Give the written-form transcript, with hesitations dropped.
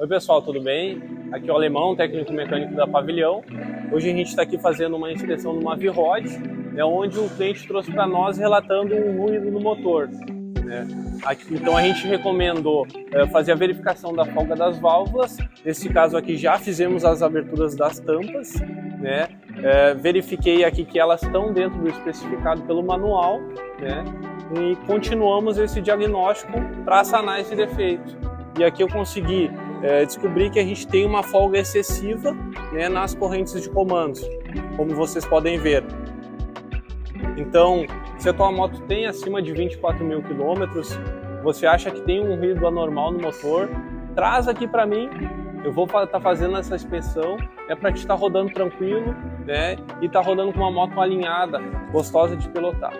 Oi pessoal, tudo bem? Aqui é o Alemão, técnico mecânico da Pavilhão. Hoje a gente está aqui fazendo uma inspeção numa V-Rod, onde o cliente trouxe para nós relatando um ruído no motor. Então a gente recomendou fazer a verificação da folga das válvulas. Nesse caso aqui já fizemos as aberturas das tampas. Verifiquei aqui que elas estão dentro do especificado pelo manual, e continuamos esse diagnóstico para sanar esse defeito. E aqui eu consegui descobrir que a gente tem uma folga excessiva nas correntes de comandos, como vocês podem ver. Então, se a tua moto tem acima de 24 mil quilômetros, você acha que tem um ruído anormal no motor, traz aqui para mim. Eu vou estar fazendo essa inspeção, para te estar rodando tranquilo, e estar rodando com uma moto alinhada, gostosa de pilotar.